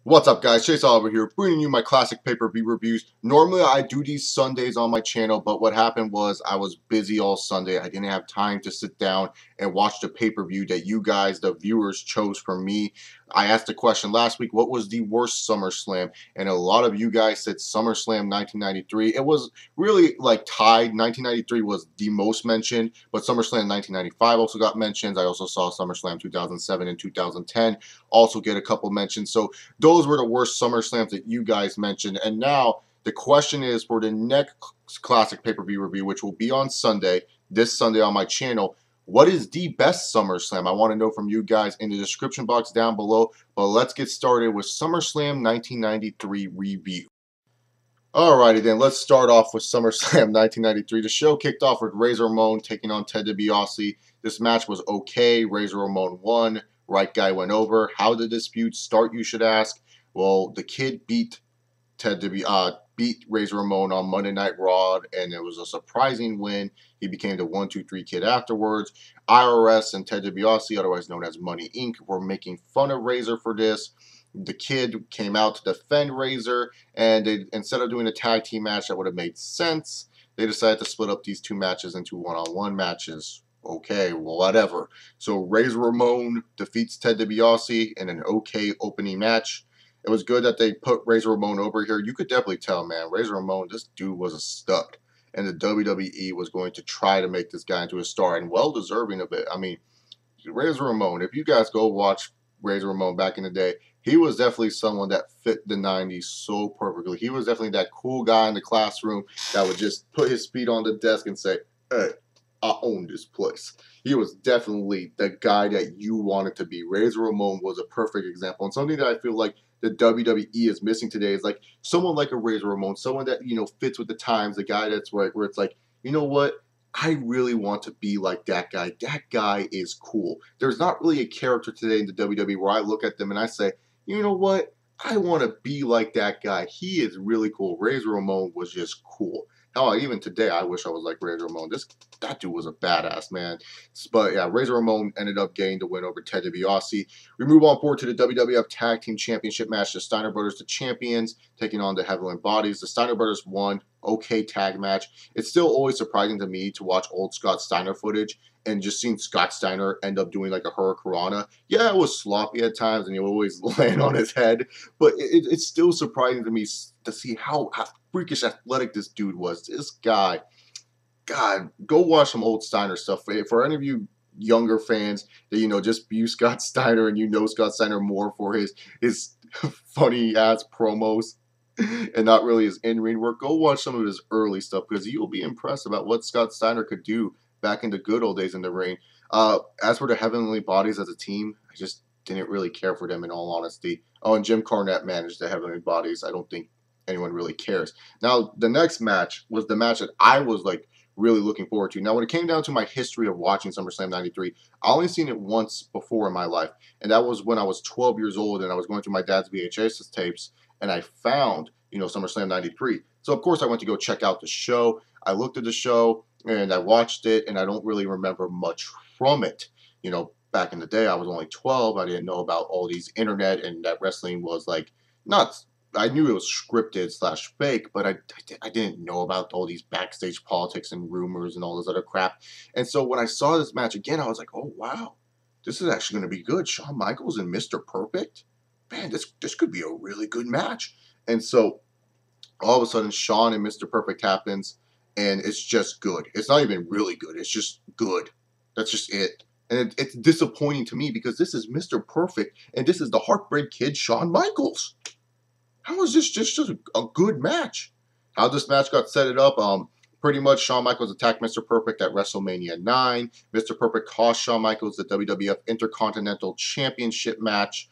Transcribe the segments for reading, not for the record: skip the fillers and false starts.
What's up, guys? Chase Oliver here, bringing you my classic pay-per-view reviews. Normally, I do these Sundays on my channel, but what happened was I was busy all Sunday. I didn't have time to sit down and watch the pay-per-view that you guys, the viewers, chose for me. I asked the question last week, what was the worst SummerSlam? And a lot of you guys said SummerSlam 1993. It was really like tied. 1993 was the most mentioned, but SummerSlam 1995 also got mentions. I also saw SummerSlam 2007 and 2010 also get a couple mentions. So those were the worst SummerSlams that you guys mentioned. And now the question is, for the next classic pay-per-view review, which will be on Sunday, this Sunday on my channel, what is the best SummerSlam? I want to know from you guys in the description box down below. But let's get started with SummerSlam 1993 review. Alrighty then, let's start off with SummerSlam 1993. The show kicked off with Razor Ramon taking on Ted DiBiase. This match was okay. Razor Ramon won. Right guy went over. How did the dispute start, you should ask? Well, the Kid beat Razor Ramon on Monday Night Raw, and it was a surprising win. He became the 1-2-3 Kid afterwards. IRS and Ted DiBiase, otherwise known as Money Inc., were making fun of Razor for this. The Kid came out to defend Razor, and instead of doing a tag team match that would have made sense, they decided to split up these two matches into one-on-one matches. Okay, well, whatever. So Razor Ramon defeats Ted DiBiase in an okay opening match. It was good that they put Razor Ramon over here. You could definitely tell, man, Razor Ramon, this dude was a stud. And the WWE was going to try to make this guy into a star, and well deserving of it. I mean, Razor Ramon, if you guys go watch Razor Ramon back in the day, he was definitely someone that fit the 90s so perfectly. He was definitely that cool guy in the classroom that would just put his feet on the desk and say, hey, I own this place. He was definitely the guy that you wanted to be. Razor Ramon was a perfect example. And something that I feel like the WWE is missing today is like someone like a Razor Ramon, someone that, you know, fits with the times, the guy that's right, where it's like, you know what? I really want to be like that guy. That guy is cool. There's not really a character today in the WWE where I look at them and I say, you know what? I want to be like that guy. He is really cool. Razor Ramon was just cool. Hell, even today, I wish I was like Razor Ramon. That dude was a badass, man. But yeah, Razor Ramon ended up getting the win over Ted DiBiase. We move on forward to the WWF Tag Team Championship match. The Steiner Brothers, the champions, taking on the Heavenly Bodies. The Steiner Brothers won. Okay tag match. It's still always surprising to me to watch old Scott Steiner footage and just seeing Scott Steiner end up doing like a hurricanrana. Yeah, it was sloppy at times and he would always land on his head, but it's still surprising to me to see how freakish athletic this dude was. This guy, God, go watch some old Steiner stuff. For any of you younger fans that, you know, just view Scott Steiner and you know Scott Steiner more for his funny ass promos and not really his in-ring work, go watch some of his early stuff because you'll be impressed about what Scott Steiner could do back in the good old days in the ring. As for the Heavenly Bodies as a team, I just didn't really care for them in all honesty. Oh, and Jim Cornette managed the Heavenly Bodies. I don't think anyone really cares. Now, the next match was the match that I was like really looking forward to. Now, when it came down to my history of watching SummerSlam 93, I only seen it once before in my life, and that was when I was 12 years old and I was going through my dad's VHS tapes, and I found, you know, SummerSlam 93. So, of course, I went to go check out the show. I looked at the show, and I watched it, and I don't really remember much from it. You know, back in the day, I was only 12. I didn't know about all these internet, and that wrestling was, like, not... I knew it was scripted / fake, but I didn't know about all these backstage politics and rumors and all this other crap. And so when I saw this match again, I was like, oh, wow, this is actually going to be good. Shawn Michaels and Mr. Perfect? Man, this could be a really good match. And so all of a sudden, Shawn and Mr. Perfect happens, and it's just good. It's not even really good. It's just good. That's just it. And it's disappointing to me because this is Mr. Perfect, and this is the Heartbreak Kid, Shawn Michaels. How is this just a good match? How this match got set it up, pretty much Shawn Michaels attacked Mr. Perfect at WrestleMania 9. Mr. Perfect cost Shawn Michaels the WWF Intercontinental Championship match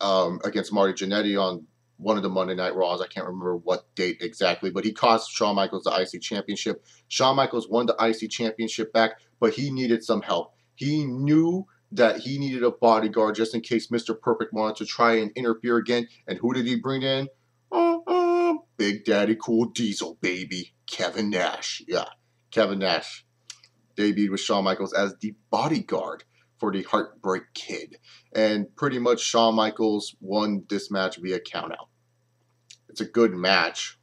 against Marty Jannetty on one of the Monday Night Raws. I can't remember what date exactly, but he cost Shawn Michaels the IC Championship. Shawn Michaels won the IC Championship back, but he needed some help. He knew that he needed a bodyguard just in case Mr. Perfect wanted to try and interfere again. And who did he bring in? Big Daddy Cool Diesel, baby. Kevin Nash. Yeah, Kevin Nash debuted with Shawn Michaels as the bodyguard. for the Heartbreak Kid. And pretty much Shawn Michaels won this match via countout. It's a good match,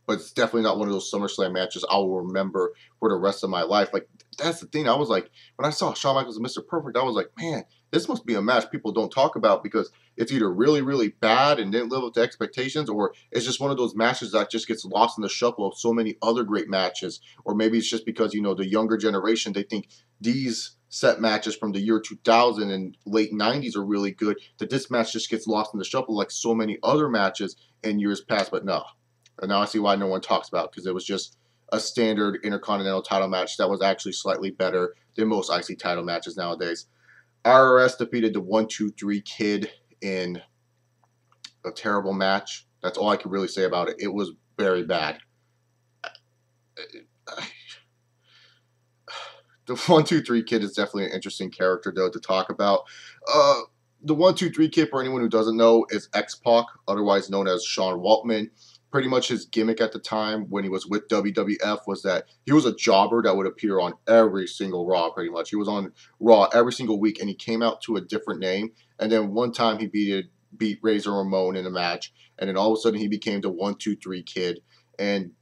but it's definitely not one of those SummerSlam matches I will remember for the rest of my life. Like, that's the thing. I was like, when I saw Shawn Michaels and Mr. Perfect, I was like, man, this must be a match people don't talk about because it's either really, really bad and didn't live up to expectations, or it's just one of those matches that just gets lost in the shuffle of so many other great matches. Or maybe it's just because, you know, the younger generation, they think these set matches from the year 2000 and late 90s are really good, that this match just gets lost in the shuffle like so many other matches in years past. But no. And now I see why no one talks about it, because it was just a standard Intercontinental title match that was actually slightly better than most IC title matches nowadays. IRS defeated the 1-2-3 Kid in a terrible match. That's all I can really say about it. It was very bad. The 1-2-3 Kid is definitely an interesting character, though, to talk about. The 1-2-3 Kid, for anyone who doesn't know, is X-Pac, otherwise known as Sean Waltman. Pretty much his gimmick at the time when he was with WWF was that he was a jobber that would appear on every single Raw, pretty much. He was on Raw every single week, and he came out to a different name. And then one time he beat Razor Ramon in a match, and then all of a sudden he became the 1-2-3 Kid. And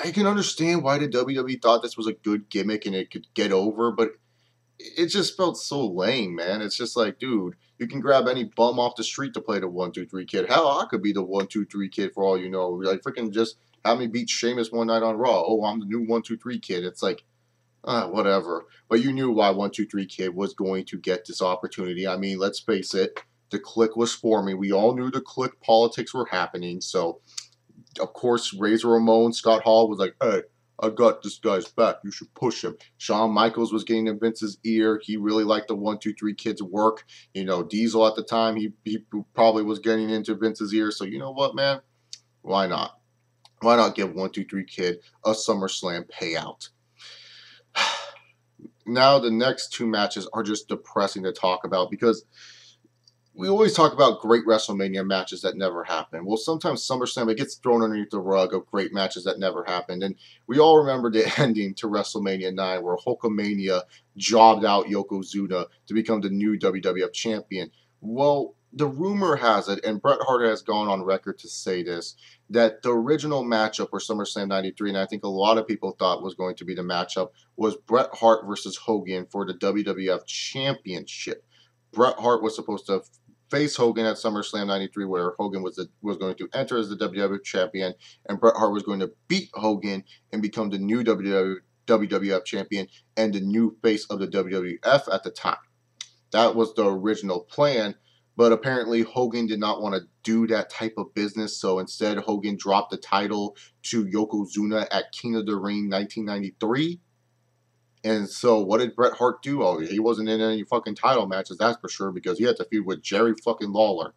I can understand why the WWE thought this was a good gimmick and it could get over, but it just felt so lame, man. It's just like, dude, you can grab any bum off the street to play the 1-2-3 Kid. Hell, I could be the 1-2-3 Kid for all you know. Like, freaking just have me beat Sheamus one night on Raw. Oh, I'm the new 1-2-3 Kid. It's like, whatever. But you knew why 1-2-3 Kid was going to get this opportunity. I mean, let's face it, the clique was forming. We all knew the clique politics were happening. So, of course, Razor Ramon, Scott Hall was like, hey, I got this guy's back. You should push him. Shawn Michaels was getting in Vince's ear. He really liked the 1-2-3 Kid's work. You know, Diesel at the time, he probably was getting into Vince's ear. So, you know what, man? Why not? Why not give 1-2-3 Kid a SummerSlam payout? Now, the next two matches are just depressing to talk about because we always talk about great WrestleMania matches that never happen. Well, sometimes SummerSlam, it gets thrown underneath the rug of great matches that never happened. And we all remember the ending to WrestleMania 9 where Hulkamania jobbed out Yokozuna to become the new WWF champion. Well, the rumor has it, and Bret Hart has gone on record to say this, that the original matchup for SummerSlam 93, and I think a lot of people thought was going to be the matchup, was Bret Hart versus Hogan for the WWF Championship. Bret Hart was supposed to face Hogan at SummerSlam 93, where Hogan was going to enter as the WWF champion, and Bret Hart was going to beat Hogan and become the new WWF champion and the new face of the WWF at the time. That was the original plan, but apparently Hogan did not want to do that type of business, so instead Hogan dropped the title to Yokozuna at King of the Ring 1993. And so what did Bret Hart do? Oh, he wasn't in any fucking title matches, that's for sure, because he had to feud with Jerry fucking Lawler.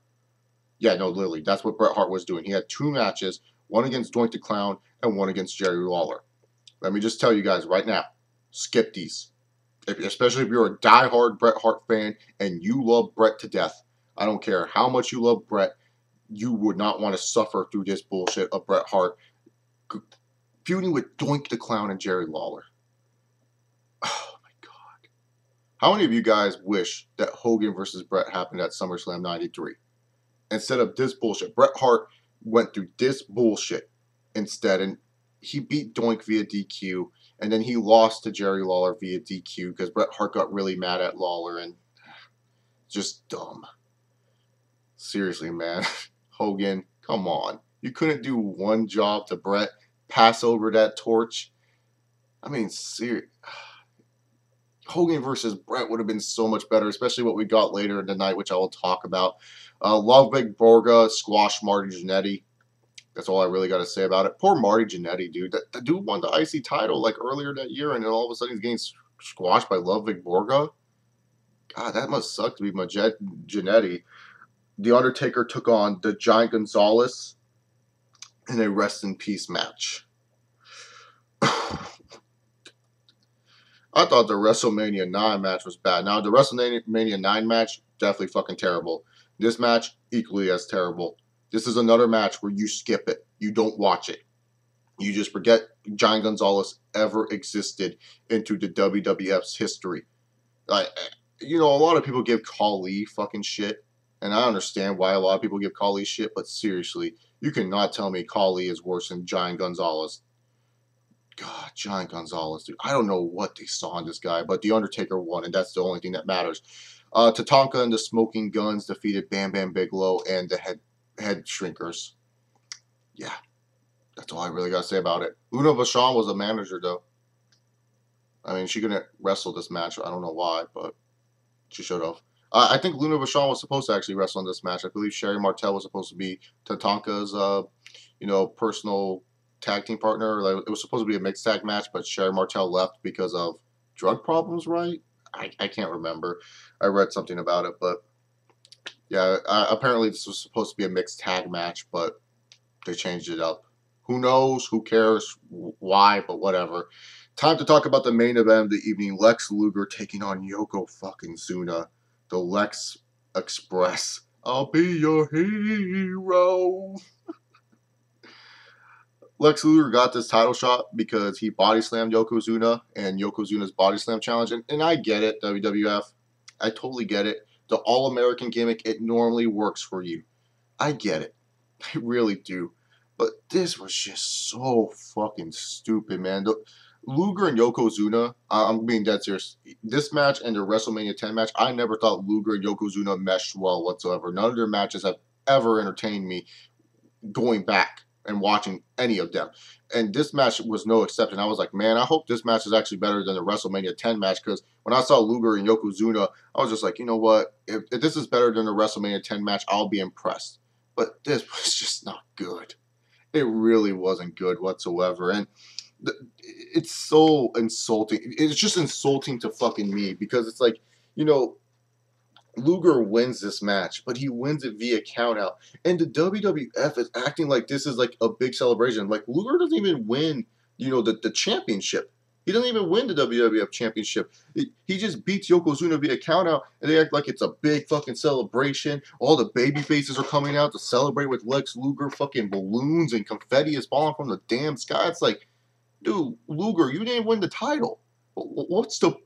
Yeah, no, literally, that's what Bret Hart was doing. He had two matches, one against Doink the Clown and one against Jerry Lawler. Let me just tell you guys right now, skip these. Especially if you're a diehard Bret Hart fan and you love Bret to death. I don't care how much you love Bret, you would not want to suffer through this bullshit of Bret Hart feuding with Doink the Clown and Jerry Lawler. Oh my God. How many of you guys wish that Hogan versus Bret happened at SummerSlam 93? Instead of this bullshit. Bret Hart went through this bullshit instead, and he beat Doink via DQ, and then he lost to Jerry Lawler via DQ because Bret Hart got really mad at Lawler, and just dumb. Seriously, man. Hogan, come on. You couldn't do one job to Bret, pass over that torch? I mean, seriously. Hogan versus Bret would have been so much better, especially what we got later in the night, which I will talk about. Ludwig Borga squashed Marty Jannetty. That's all I really got to say about it. Poor Marty Jannetty, dude. The dude won the IC title like earlier that year, and then all of a sudden he's getting squashed by Ludwig Borga. God, that must suck to be Jannetty. The Undertaker took on the Giant Gonzalez in a rest in peace match. I thought the WrestleMania 9 match was bad. Now, the WrestleMania 9 match, definitely fucking terrible. This match, equally as terrible. This is another match where you skip it. You don't watch it. You just forget Giant Gonzalez ever existed into the WWF's history. Like, you know, a lot of people give Khali fucking shit, and I understand why a lot of people give Khali shit, but seriously, you cannot tell me Khali is worse than Giant Gonzalez. God, Giant Gonzalez, dude. I don't know what they saw in this guy, but The Undertaker won, and that's the only thing that matters. Tatanka and the Smoking Guns defeated Bam Bam Bigelow and the head Shrinkers. Yeah, that's all I really got to say about it. Luna Vachon was a manager, though. I mean, she couldn't wrestle this match. I don't know why, but she should have. I think Luna Vachon was supposed to actually wrestle in this match. I believe Sherry Martel was supposed to be Tatanka's, personal tag team partner. Like, it was supposed to be a mixed tag match, but Sherry Martel left because of drug problems, right? I can't remember. I read something about it, but yeah, apparently this was supposed to be a mixed tag match, but they changed it up. Who knows? Who cares? Why? But whatever. Time to talk about the main event of the evening. Lex Luger taking on Yokozuna. The Lex Express. I'll be your hero. Lex Luger got this title shot because he body slammed Yokozuna and Yokozuna's body slam challenge. And I get it, WWF. I totally get it. The All-American gimmick, it normally works for you. I get it. I really do. But this was just so fucking stupid, man. Luger and Yokozuna, I'm being dead serious. This match and the WrestleMania 10 match, I never thought Luger and Yokozuna meshed well whatsoever. None of their matches have ever entertained me going back and watching any of them. And this match was no exception. I was like, man, I hope this match is actually better than the WrestleMania 10 match, because when I saw Luger and Yokozuna, I was just like, you know what? If this is better than the WrestleMania 10 match, I'll be impressed. But this was just not good. It really wasn't good whatsoever. And it's so insulting. It's just insulting to fucking me, because it's like, you know, Luger wins this match, but he wins it via countout. And the WWF is acting like this is like a big celebration. Like, Luger doesn't even win, the championship. He doesn't even win the WWF championship. He just beats Yokozuna via countout, and they act like it's a big fucking celebration. All the baby faces are coming out to celebrate with Lex Luger. Fucking balloons and confetti is falling from the damn sky. It's like, dude, Luger, you didn't win the title. What's the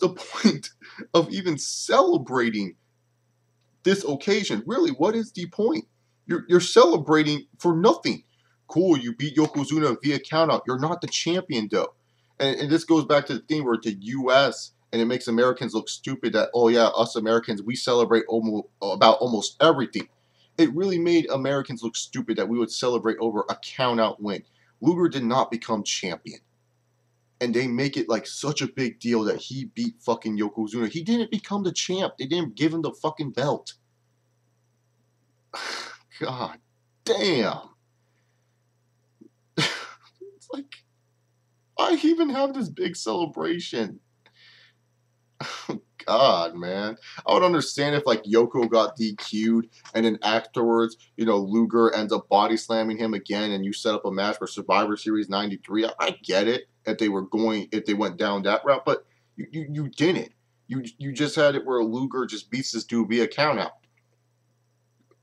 point of even celebrating this occasion? Really, what is the point? You're celebrating for nothing. Cool, you beat Yokozuna via countout. You're not the champion, though. And this goes back to the thing where the U.S., and it makes Americans look stupid that, oh yeah, us Americans, we celebrate almost everything. It really made Americans look stupid that we would celebrate over a countout win. Luger did not become champion. And they make it like such a big deal that he beat fucking Yokozuna. He didn't become the champ. They didn't give him the fucking belt. God damn. It's like, why even have this big celebration? God, man. I would understand if, like, Yoko got DQ'd and then afterwards, Luger ends up body slamming him again and you set up a match for Survivor Series 93. I get it if they went down that route, but you didn't. You just had it where Luger just beats this dude via countout.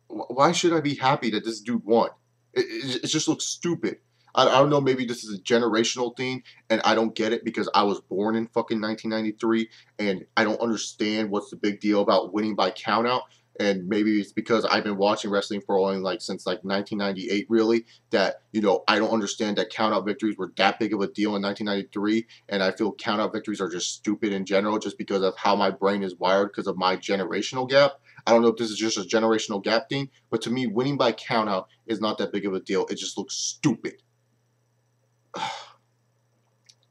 Why should I be happy that this dude won? It just looks stupid. I don't know, maybe this is a generational thing, and I don't get it because I was born in fucking 1993, and I don't understand what's the big deal about winning by countout. And maybe it's because I've been watching wrestling for only since 1998, really, that, I don't understand that countout victories were that big of a deal in 1993, and I feel countout victories are just stupid in general just because of how my brain is wired because of my generational gap. I don't know if this is just a generational gap thing, but to me, winning by countout is not that big of a deal. It just looks stupid.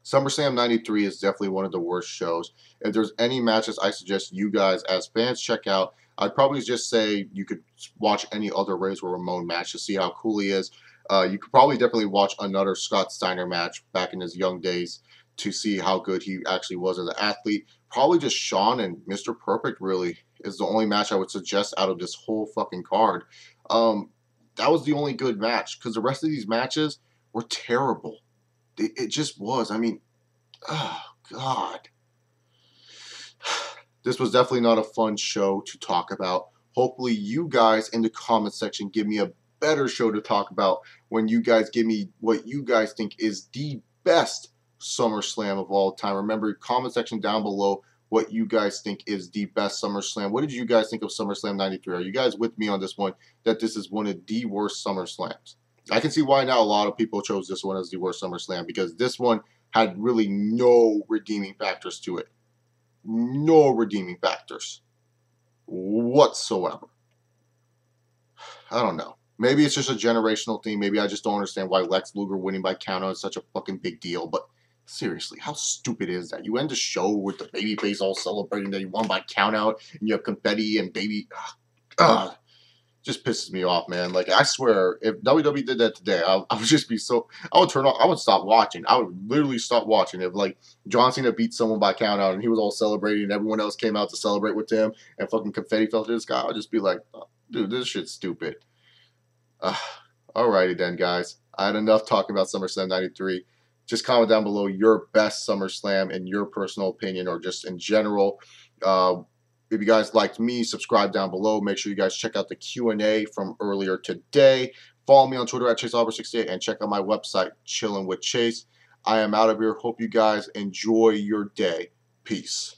SummerSlam 93 is definitely one of the worst shows. If there's any matches I suggest you guys as fans check out, I'd probably just say you could watch any other Razor Ramon match to see how cool he is. You could probably definitely watch another Scott Steiner match back in his young days to see how good he actually was as an athlete. Probably just Shawn and Mr. Perfect really is the only match I would suggest out of this whole fucking card. That was the only good match because the rest of these matches were terrible. It just was. I mean, oh, God. This was definitely not a fun show to talk about. Hopefully you guys in the comment section give me a better show to talk about when you guys give me what you guys think is the best SummerSlam of all time. Remember, comment section down below. what you guys think is the best SummerSlam. What did you guys think of SummerSlam 93? Are you guys with me on this one, that this is one of the worst SummerSlams? I can see why now a lot of people chose this one as the worst SummerSlam, because this one had really no redeeming factors to it. No redeeming factors whatsoever. I don't know. Maybe it's just a generational thing. Maybe I just don't understand why Lex Luger winning by countout is such a fucking big deal. But seriously, how stupid is that? You end the show with the babyface all celebrating that he won by countout, and you have confetti and baby. Just pisses me off, man. Like, I swear, if WWE did that today, I would just be so. I would turn off. I would stop watching. I would literally stop watching. If, like, John Cena beat someone by countout and he was all celebrating and everyone else came out to celebrate with him and fucking confetti fell to this guy, I would just be like, oh, dude, this shit's stupid. Alrighty then, guys. I had enough talking about SummerSlam 93. Just comment down below your best SummerSlam in your personal opinion, or just in general. If you guys liked me, subscribe down below. Make sure you guys check out the Q&A from earlier today. Follow me on Twitter at ChaseAlbert68 and check out my website, Chillin' with Chase. I am out of here. Hope you guys enjoy your day. Peace.